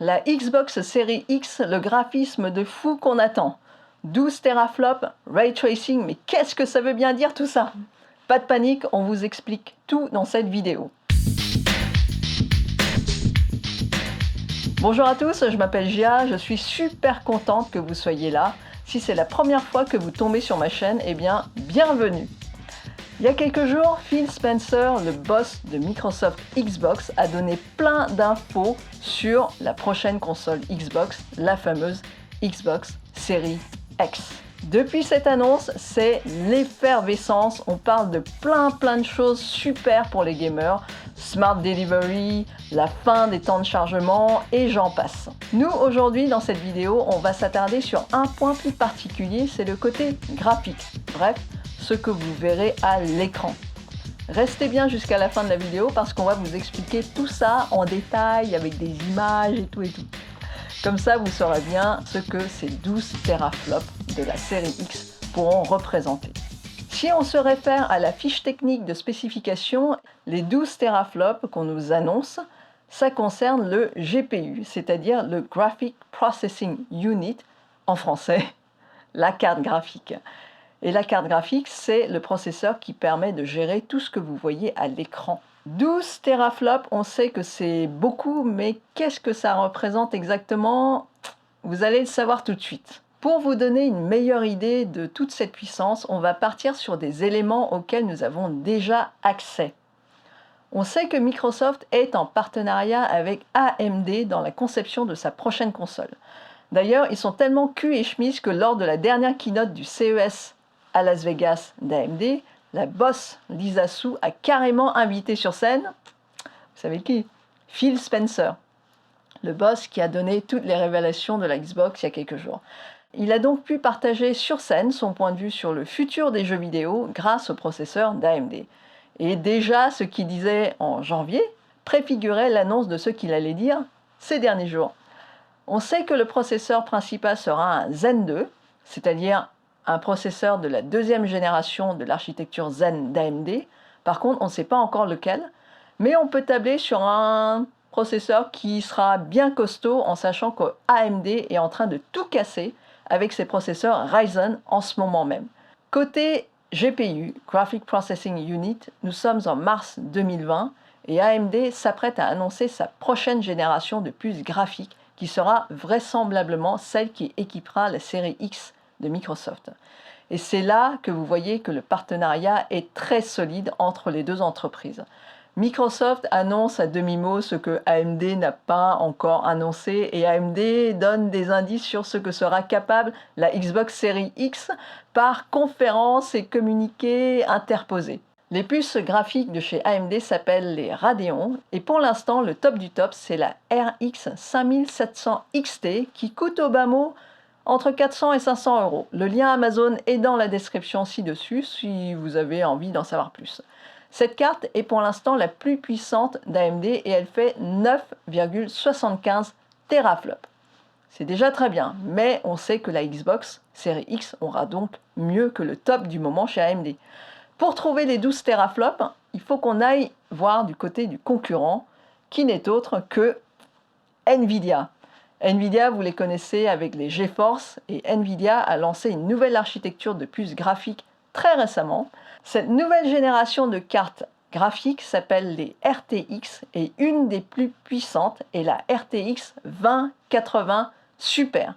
la Xbox Series X, le graphisme de fou qu'on attend. 12 teraflops, ray tracing, mais qu'est-ce que ça veut bien dire tout ça? Pas de panique, on vous explique tout dans cette vidéo. Bonjour à tous, je m'appelle Gia, je suis super contente que vous soyez là. Si c'est la première fois que vous tombez sur ma chaîne, eh bien, bienvenue! Il y a quelques jours, Phil Spencer, le boss de Microsoft Xbox, a donné plein d'infos sur la prochaine console Xbox, la fameuse Xbox Series X. Depuis cette annonce, c'est l'effervescence, on parle de plein de choses super pour les gamers, Smart Delivery, la fin des temps de chargement et j'en passe. Nous, aujourd'hui, dans cette vidéo, on va s'attarder sur un point plus particulier, c'est le côté graphique. Bref, ce que vous verrez à l'écran. Restez bien jusqu'à la fin de la vidéo parce qu'on va vous expliquer tout ça en détail avec des images et tout. Comme ça, vous saurez bien ce que ces 12 teraflops de la série X pourront représenter. Si on se réfère à la fiche technique de spécification, les 12 teraflops qu'on nous annonce, ça concerne le GPU, c'est-à-dire le Graphic Processing Unit, en français, la carte graphique. Et la carte graphique, c'est le processeur qui permet de gérer tout ce que vous voyez à l'écran. 12 teraflops, on sait que c'est beaucoup, mais qu'est-ce que ça représente exactement? Vous allez le savoir tout de suite. Pour vous donner une meilleure idée de toute cette puissance, on va partir sur des éléments auxquels nous avons déjà accès. On sait que Microsoft est en partenariat avec AMD dans la conception de sa prochaine console. D'ailleurs, ils sont tellement cul et chemise que lors de la dernière keynote du CES à Las Vegas d'AMD, la boss Lisa Su a carrément invité sur scène, vous savez qui? Phil Spencer, le boss qui a donné toutes les révélations de la Xbox il y a quelques jours. Il a donc pu partager sur scène son point de vue sur le futur des jeux vidéo grâce au processeur d'AMD. Et déjà, ce qu'il disait en janvier préfigurait l'annonce de ce qu'il allait dire ces derniers jours. On sait que le processeur principal sera un Zen 2, c'est-à-dire un processeur de la deuxième génération de l'architecture Zen d'AMD. Par contre, on ne sait pas encore lequel, mais on peut tabler sur un processeur qui sera bien costaud en sachant que AMD est en train de tout casser avec ses processeurs Ryzen en ce moment même. Côté GPU, Graphic Processing Unit, nous sommes en mars 2020 et AMD s'apprête à annoncer sa prochaine génération de puces graphiques qui sera vraisemblablement celle qui équipera la série X de Microsoft. Et c'est là que vous voyez que le partenariat est très solide entre les deux entreprises. Microsoft annonce à demi-mot ce que AMD n'a pas encore annoncé et AMD donne des indices sur ce que sera capable la Xbox Series X par conférences et communiqués interposés. Les puces graphiques de chez AMD s'appellent les Radeon et pour l'instant le top du top c'est la RX 5700 XT qui coûte au bas mot entre 400 et 500 euros. Le lien Amazon est dans la description ci-dessus si vous avez envie d'en savoir plus. Cette carte est pour l'instant la plus puissante d'AMD et elle fait 9,75 teraflops. C'est déjà très bien, mais on sait que la Xbox Series X aura donc mieux que le top du moment chez AMD. Pour trouver les 12 teraflops, il faut qu'on aille voir du côté du concurrent, qui n'est autre que Nvidia. Nvidia, vous les connaissez avec les GeForce, et Nvidia a lancé une nouvelle architecture de puces graphiques très récemment. Cette nouvelle génération de cartes graphiques s'appelle les RTX, et une des plus puissantes est la RTX 2080 Super.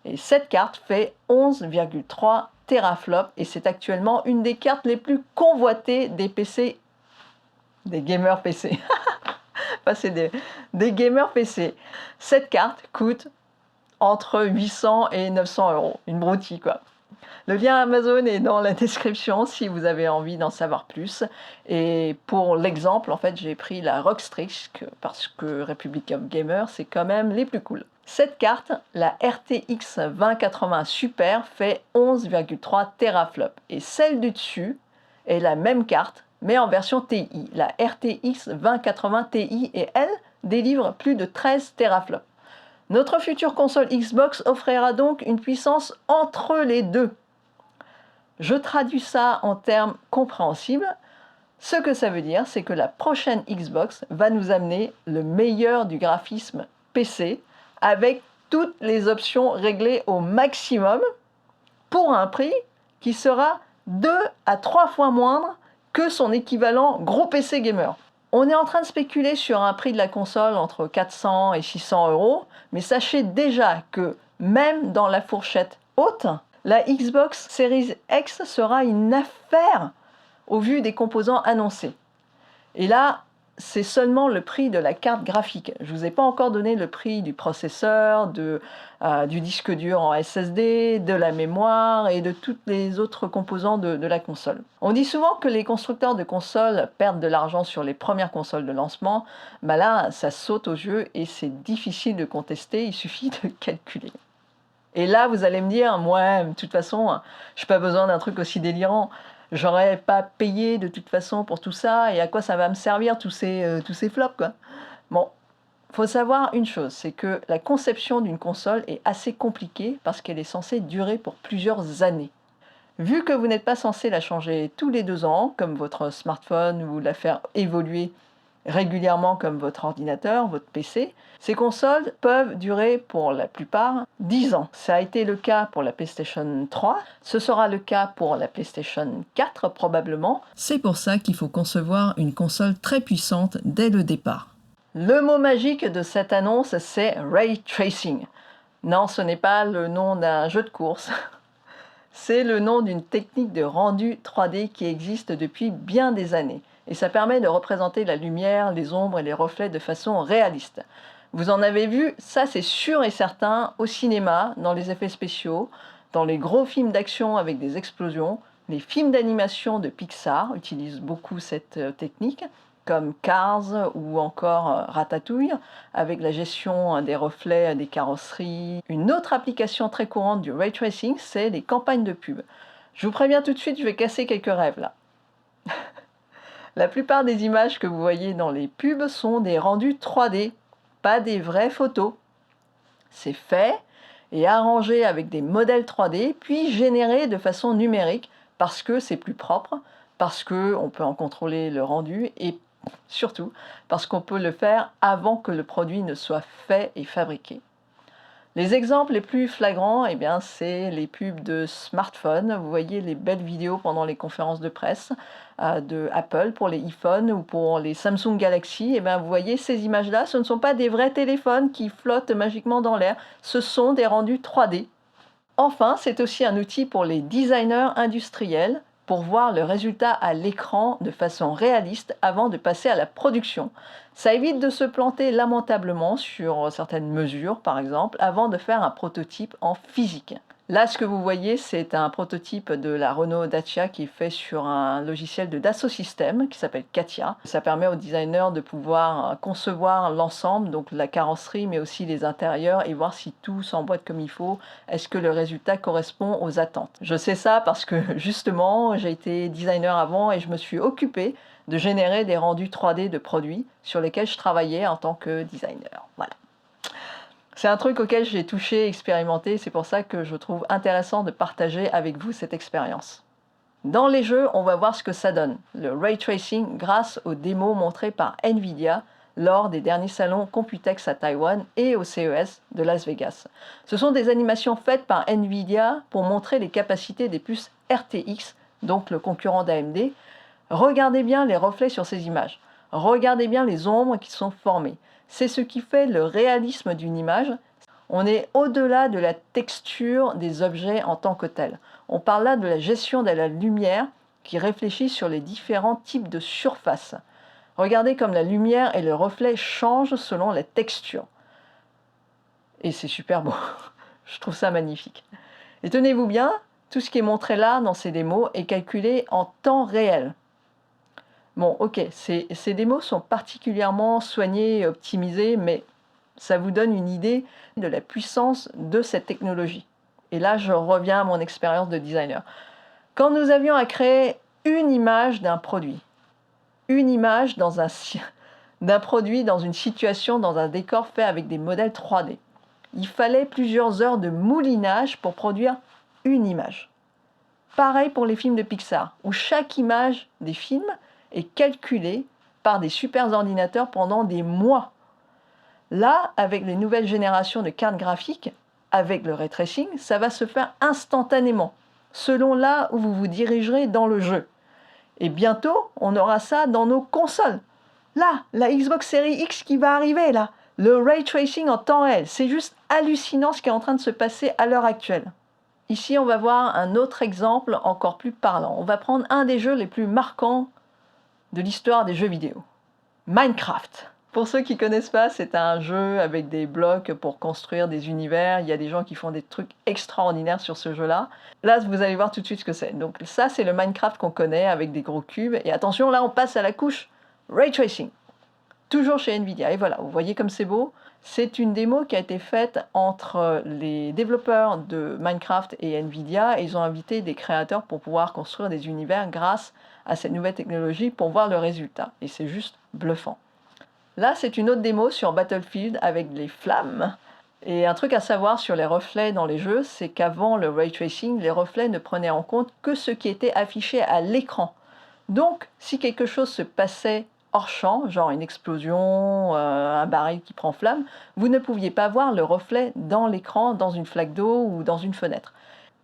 Et cette carte fait 11,3 teraflops, et c'est actuellement une des cartes les plus convoitées des PC, des gamers PC. C'est des gamers PC. Cette carte coûte entre 800 et 900 euros, une broutille quoi. Le lien Amazon est dans la description si vous avez envie d'en savoir plus. Et pour l'exemple, en fait, j'ai pris la Rockstrix parce que Republic of Gamers, c'est quand même les plus cool. Cette carte, la RTX 2080 Super, fait 11,3 teraflops. Et celle du dessus est la même carte, mais en version TI. La RTX 2080 Ti, et elle délivre plus de 13 teraflops. Notre future console Xbox offrira donc une puissance entre les deux. Je traduis ça en termes compréhensibles. Ce que ça veut dire, c'est que la prochaine Xbox va nous amener le meilleur du graphisme PC avec toutes les options réglées au maximum pour un prix qui sera 2 à 3 fois moindre que son équivalent gros PC gamer. On est en train de spéculer sur un prix de la console entre 400 et 600 euros, mais sachez déjà que même dans la fourchette haute, la Xbox Series X sera une affaire au vu des composants annoncés. Et là, c'est seulement le prix de la carte graphique. Je ne vous ai pas encore donné le prix du processeur, du disque dur en SSD, de la mémoire et de tous les autres composants de la console. On dit souvent que les constructeurs de consoles perdent de l'argent sur les premières consoles de lancement. Bah là, ça saute aux yeux et c'est difficile de contester, il suffit de calculer. Et là, vous allez me dire, ouais, de toute façon, je n'ai pas besoin d'un truc aussi délirant. J'aurais pas payé de toute façon pour tout ça, et à quoi ça va me servir tous ces flops, quoi. Bon, faut savoir une chose, c'est que la conception d'une console est assez compliquée parce qu'elle est censée durer pour plusieurs années. Vu que vous n'êtes pas censé la changer tous les 2 ans, comme votre smartphone, ou la faire évoluer régulièrement comme votre ordinateur, votre PC, ces consoles peuvent durer pour la plupart 10 ans. Ça a été le cas pour la PlayStation 3, ce sera le cas pour la PlayStation 4 probablement. C'est pour ça qu'il faut concevoir une console très puissante dès le départ. Le mot magique de cette annonce, c'est Ray Tracing. Non, ce n'est pas le nom d'un jeu de course. C'est le nom d'une technique de rendu 3D qui existe depuis bien des années. Et ça permet de représenter la lumière, les ombres et les reflets de façon réaliste. Vous en avez vu, ça c'est sûr et certain, au cinéma, dans les effets spéciaux, dans les gros films d'action avec des explosions. Les films d'animation de Pixar utilisent beaucoup cette technique, comme Cars ou encore Ratatouille, avec la gestion des reflets des carrosseries. Une autre application très courante du ray tracing, c'est les campagnes de pub. Je vous préviens tout de suite, je vais casser quelques rêves là. La plupart des images que vous voyez dans les pubs sont des rendus 3D, pas des vraies photos. C'est fait et arrangé avec des modèles 3D, puis généré de façon numérique, parce que c'est plus propre, parce qu'on peut en contrôler le rendu, et surtout parce qu'on peut le faire avant que le produit ne soit fait et fabriqué. Les exemples les plus flagrants, eh bien, c'est les pubs de smartphones. Vous voyez les belles vidéos pendant les conférences de presse de Apple pour les iPhones ou pour les Samsung Galaxy. Eh bien, vous voyez ces images-là, ce ne sont pas des vrais téléphones qui flottent magiquement dans l'air, ce sont des rendus 3D. Enfin, c'est aussi un outil pour les designers industriels pour voir le résultat à l'écran de façon réaliste avant de passer à la production. Ça évite de se planter lamentablement sur certaines mesures, par exemple, avant de faire un prototype en physique. Là, ce que vous voyez, c'est un prototype de la Renault Dacia qui est fait sur un logiciel de Dassault Systèmes qui s'appelle Katia. Ça permet aux designers de pouvoir concevoir l'ensemble, donc la carrosserie, mais aussi les intérieurs, et voir si tout s'emboîte comme il faut. Est-ce que le résultat correspond aux attentes? Je sais ça parce que justement, j'ai été designer avant et je me suis occupée de générer des rendus 3D de produits sur lesquels je travaillais en tant que designer. Voilà. C'est un truc auquel j'ai touché, expérimenté, c'est pour ça que je trouve intéressant de partager avec vous cette expérience. Dans les jeux, on va voir ce que ça donne, le ray tracing grâce aux démos montrées par Nvidia lors des derniers salons Computex à Taïwan et au CES de Las Vegas. Ce sont des animations faites par Nvidia pour montrer les capacités des puces RTX, donc le concurrent d'AMD. Regardez bien les reflets sur ces images. Regardez bien les ombres qui sont formées. C'est ce qui fait le réalisme d'une image. On est au-delà de la texture des objets en tant que tels. On parle là de la gestion de la lumière qui réfléchit sur les différents types de surfaces. Regardez comme la lumière et le reflet changent selon la texture. Et c'est super beau. Je trouve ça magnifique. Et tenez-vous bien, tout ce qui est montré là dans ces démos est calculé en temps réel. Bon, ok, ces démos sont particulièrement soignées et optimisées, mais ça vous donne une idée de la puissance de cette technologie. Et là, je reviens à mon expérience de designer. Quand nous avions à créer une image d'un produit, une image d'un produit dans une situation, dans un décor fait avec des modèles 3D, il fallait plusieurs heures de moulinage pour produire une image. Pareil pour les films de Pixar, où chaque image des films est calculée par des super ordinateurs pendant des mois. Là, avec les nouvelles générations de cartes graphiques, avec le ray tracing, ça va se faire instantanément, selon là où vous vous dirigerez dans le jeu. Et bientôt, on aura ça dans nos consoles. Là, la Xbox Series X qui va arriver, là. Le ray tracing en temps réel. C'est juste hallucinant ce qui est en train de se passer à l'heure actuelle. Ici, on va voir un autre exemple encore plus parlant. On va prendre un des jeux les plus marquants de l'histoire des jeux vidéo. Minecraft. Pour ceux qui ne connaissent pas, c'est un jeu avec des blocs pour construire des univers. Il y a des gens qui font des trucs extraordinaires sur ce jeu-là. Là, vous allez voir tout de suite ce que c'est. Donc ça, c'est le Minecraft qu'on connaît avec des gros cubes. Et attention, là, on passe à la couche Ray Tracing. Toujours chez Nvidia. Et voilà, vous voyez comme c'est beau. C'est une démo qui a été faite entre les développeurs de Minecraft et Nvidia. Et ils ont invité des créateurs pour pouvoir construire des univers grâce à cette nouvelle technologie pour voir le résultat. Et c'est juste bluffant. Là, c'est une autre démo sur Battlefield avec les flammes. Et un truc à savoir sur les reflets dans les jeux, c'est qu'avant le ray tracing, les reflets ne prenaient en compte que ce qui était affiché à l'écran. Donc, si quelque chose se passait hors champ, genre une explosion, un baril qui prend flamme, vous ne pouviez pas voir le reflet dans l'écran, dans une flaque d'eau ou dans une fenêtre.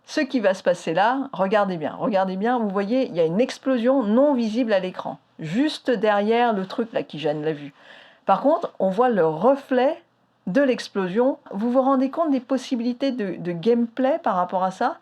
Ce qui va se passer là, regardez bien, vous voyez, il y a une explosion non visible à l'écran, juste derrière le truc là qui gêne la vue. Par contre, on voit le reflet de l'explosion. Vous vous rendez compte des possibilités de gameplay par rapport à ça?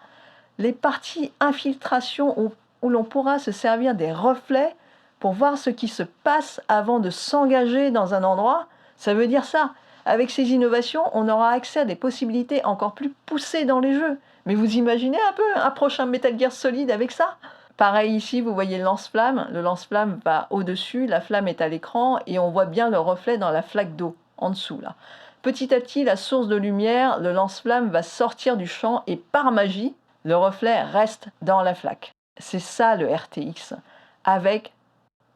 Les parties infiltration où l'on pourra se servir des reflets pour voir ce qui se passe avant de s'engager dans un endroit, ça veut dire ça. Avec ces innovations, on aura accès à des possibilités encore plus poussées dans les jeux. Mais vous imaginez un peu un prochain Metal Gear Solid avec ça? Pareil ici, vous voyez le lance-flamme. Le lance-flamme va au-dessus, la flamme est à l'écran et on voit bien le reflet dans la flaque d'eau, en dessous là. Petit à petit, la source de lumière, le lance-flamme va sortir du champ et par magie, le reflet reste dans la flaque. C'est ça le RTX, avec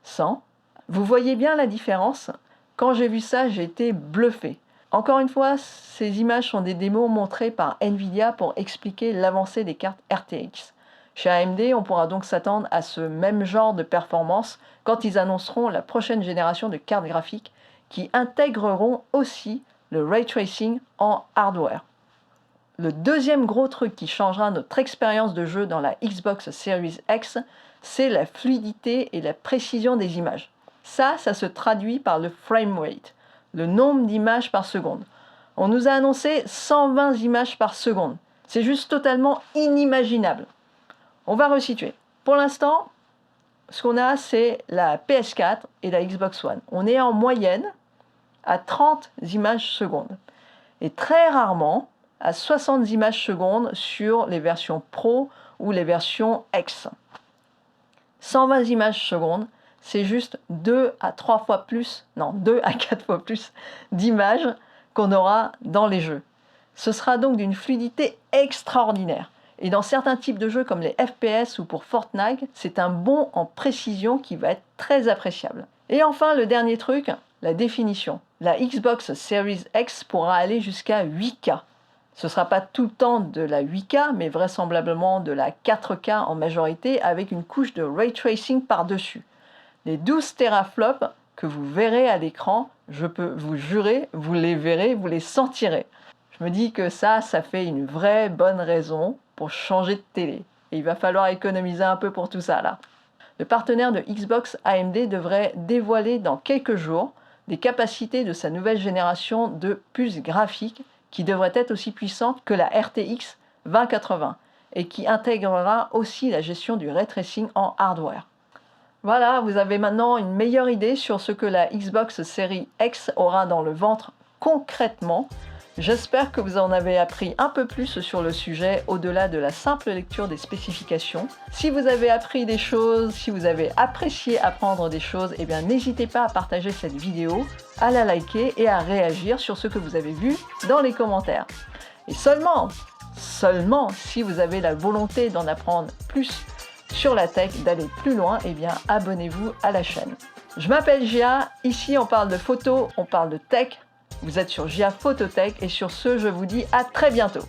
100. Vous voyez bien la différence? Quand j'ai vu ça, j'ai été bluffé. Encore une fois, ces images sont des démos montrées par Nvidia pour expliquer l'avancée des cartes RTX. Chez AMD, on pourra donc s'attendre à ce même genre de performance quand ils annonceront la prochaine génération de cartes graphiques qui intégreront aussi le ray tracing en hardware. Le deuxième gros truc qui changera notre expérience de jeu dans la Xbox Series X, c'est la fluidité et la précision des images. Ça se traduit par le frame rate, le nombre d'images par seconde. On nous a annoncé 120 images par seconde. C'est juste totalement inimaginable. On va resituer. Pour l'instant, ce qu'on a, c'est la PS4 et la Xbox One. On est en moyenne à 30 images secondes. Et très rarement à 60 images secondes sur les versions Pro ou les versions X. 120 images secondes, c'est juste 2 à 4 fois plus d'images qu'on aura dans les jeux. Ce sera donc d'une fluidité extraordinaire. Et dans certains types de jeux comme les FPS ou pour Fortnite, c'est un bond en précision qui va être très appréciable. Et enfin, le dernier truc, la définition. La Xbox Series X pourra aller jusqu'à 8K. Ce ne sera pas tout le temps de la 8K, mais vraisemblablement de la 4K en majorité avec une couche de ray tracing par-dessus. Les 12 teraflops que vous verrez à l'écran, je peux vous jurer, vous les verrez, vous les sentirez. Je me dis que ça fait une vraie bonne raison pour changer de télé. Et il va falloir économiser un peu pour tout ça là. Le partenaire de Xbox, AMD, devrait dévoiler dans quelques jours des capacités de sa nouvelle génération de puces graphiques qui devrait être aussi puissante que la RTX 2080 et qui intégrera aussi la gestion du ray tracing en hardware. Voilà, vous avez maintenant une meilleure idée sur ce que la Xbox Series X aura dans le ventre concrètement. J'espère que vous en avez appris un peu plus sur le sujet au-delà de la simple lecture des spécifications. Si vous avez appris des choses, si vous avez apprécié apprendre des choses, eh bien n'hésitez pas à partager cette vidéo, à la liker et à réagir sur ce que vous avez vu dans les commentaires. Et seulement si vous avez la volonté d'en apprendre plus sur la tech, d'aller plus loin, eh bien abonnez-vous à la chaîne. Je m'appelle Gia, ici on parle de photo, on parle de tech. Vous êtes sur Gia Phototech et sur ce, je vous dis à très bientôt.